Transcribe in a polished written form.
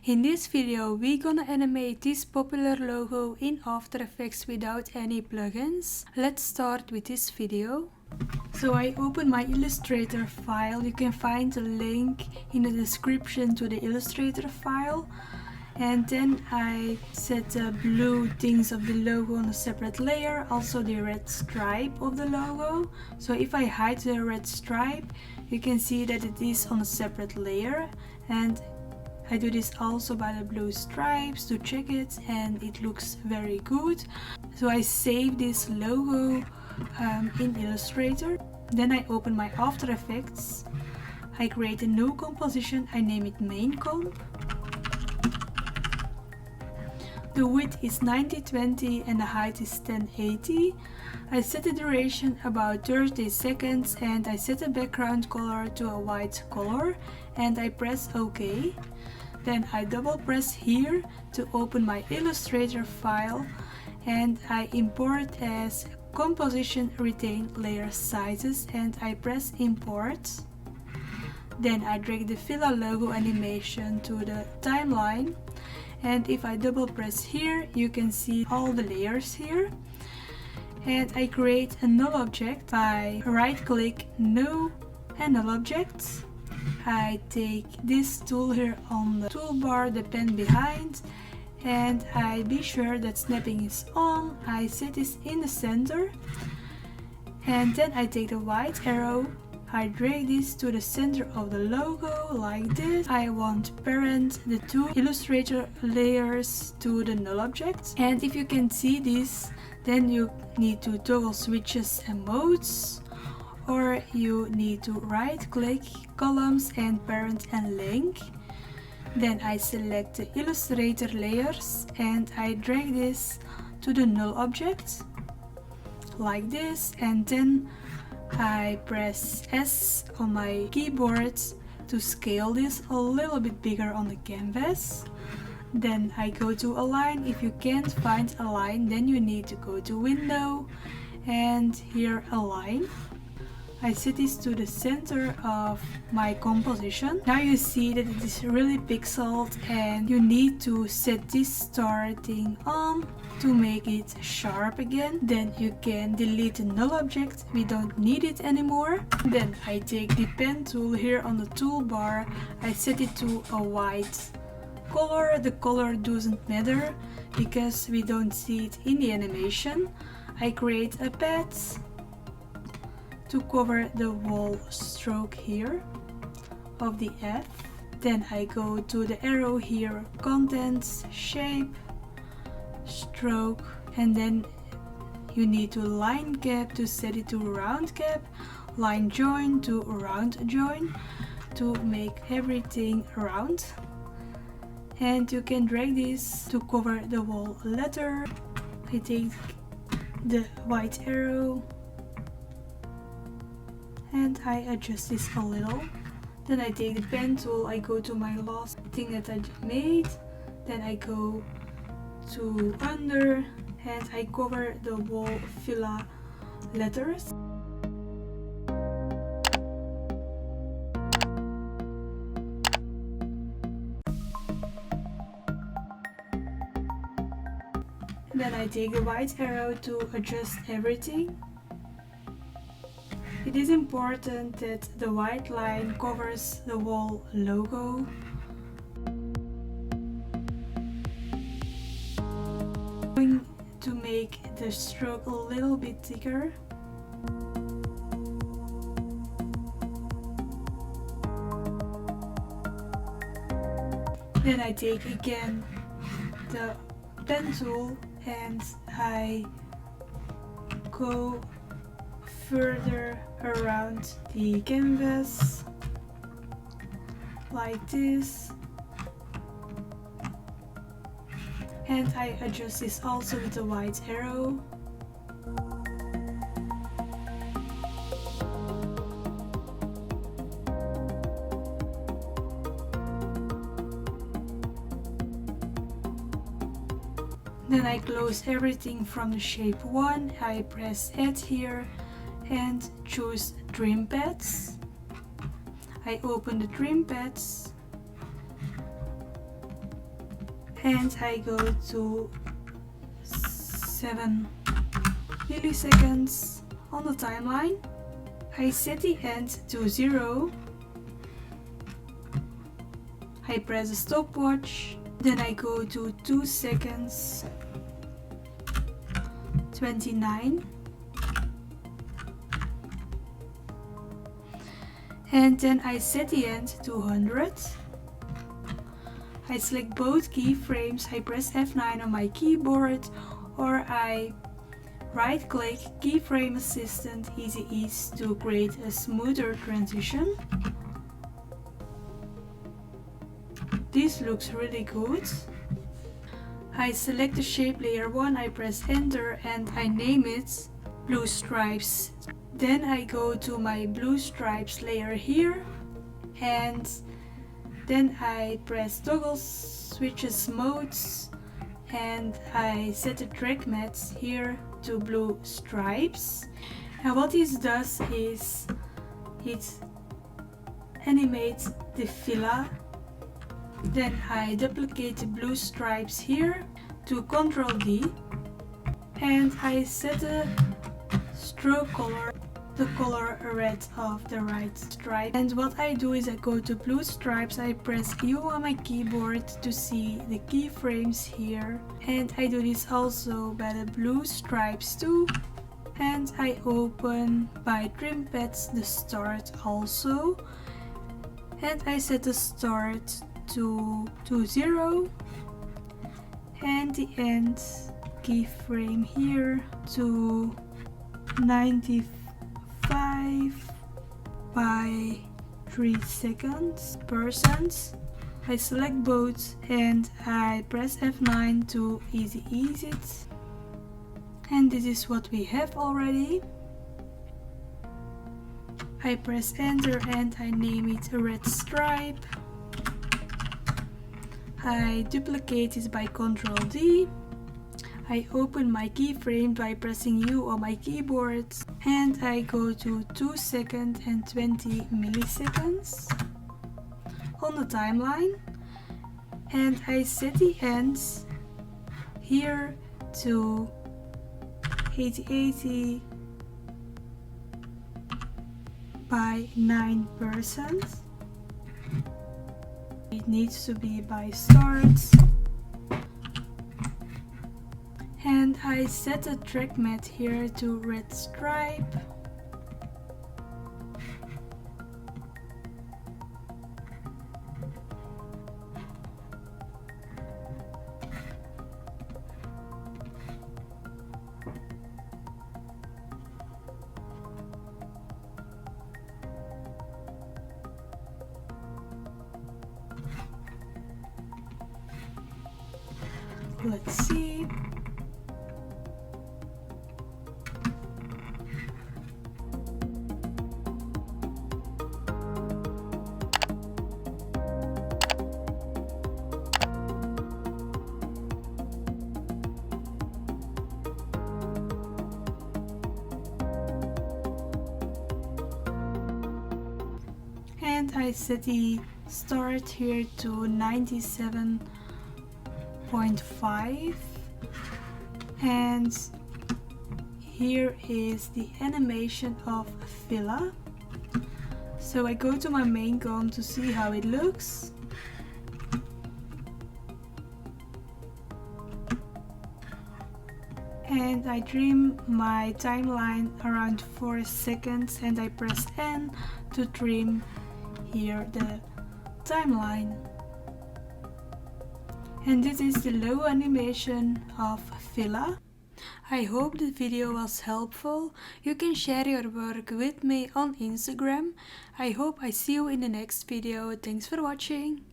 In this video we're gonna animate this popular logo in After Effects without any plugins. Let's start with this video. So I open my Illustrator file. You can find the link in the description to the Illustrator file. And then I set the blue things of the logo on a separate layer, also the red stripe of the logo. So if I hide the red stripe, you can see that it is on a separate layer, and I do this also by the blue stripes to check it, and it looks very good. So I save this logo in Illustrator. Then I open my After Effects. I create a new composition. I name it Main Comp. The width is 9020 and the height is 1080. I set the duration about 30 seconds and I set the background color to a white color and I press OK. Then I double press here to open my Illustrator file and I import as composition retain layer sizes and I press import. Then I drag the Fila Logo Animation to the timeline, and if I double press here you can see all the layers here. And I create a null object by right click new and null object. I take this tool here on the toolbar, the pen behind, and I be sure that snapping is on. I set this in the center and then I take the white arrow. I drag this to the center of the logo like this. I want parent the two Illustrator layers to the null object, and if you can see this, then you need to toggle switches and modes, or you need to right click columns and parent and link. Then I select the Illustrator layers and I drag this to the null object like this, and then I press S on my keyboard to scale this a little bit bigger on the canvas. Then I go to align. If you can't find align, then you need to go to window and here align. I set this to the center of my composition. Now you see that it is really pixeled and you need to set this starting on to make it sharp again. Then you can delete the null object, we don't need it anymore. Then I take the pen tool here on the toolbar, I set it to a white color. The color doesn't matter because we don't see it in the animation. I create a path to cover the whole stroke here of the F. Then I go to the arrow here, contents, shape, stroke, and then you need to line cap to set it to round cap, line join to round join to make everything round. And you can drag this to cover the whole letter. I take the white arrow and I adjust this a little. Then I take the pen tool, I go to my last thing that I made, then I go to under and I cover the whole Fila letters. Then I take the white arrow to adjust everything. It is important that the white line covers the whole logo. I'm going to make the stroke a little bit thicker. Then I take again the pen tool and I go further around the canvas like this, and I adjust this also with the white arrow. Then I close everything from the shape 1, I press add here and choose trim pads. I open the trim pads and I go to 7 milliseconds on the timeline. I set the end to 0. I press the stopwatch, then I go to 2 seconds 29, and then I set the end to 100. I select both keyframes, I press F9 on my keyboard, or I right click Keyframe Assistant Easy Ease to create a smoother transition. This looks really good. I select the shape layer 1, I press enter and I name it Blue Stripes. Then I go to my Blue Stripes layer here, and then I press toggle switches modes, and I set the track matte here to Blue Stripes. And what this does is it animates the fila. Then I duplicate the blue stripes here to Ctrl D, and I set the stroke color, the color red of the right stripe. And what I do is I go to blue stripes, I press U on my keyboard to see the keyframes here, and I do this also by the blue stripes too. And I open by trim pads the start also, and I set the start to 0 and the end keyframe here to 95 by 3 seconds %. I select both and I press F9 to easy ease it. And this is what we have already. I press enter and I name it a red stripe. I duplicate it by Ctrl D. I open my keyframe by pressing U on my keyboard, and I go to 2 seconds and 20 milliseconds on the timeline, and I set the ends here to 80 by 9%. It needs to be by start. And I set the track matte here to red stripe. Let's see. And I set the start here to 97.5, and here is the animation of Fila. So I go to my main comp to see how it looks. And I trim my timeline around 4 seconds and I press N to trim here the timeline. And this is the logo animation of Fila. I hope the video was helpful. You can share your work with me on Instagram. I hope I see you in the next video. Thanks for watching.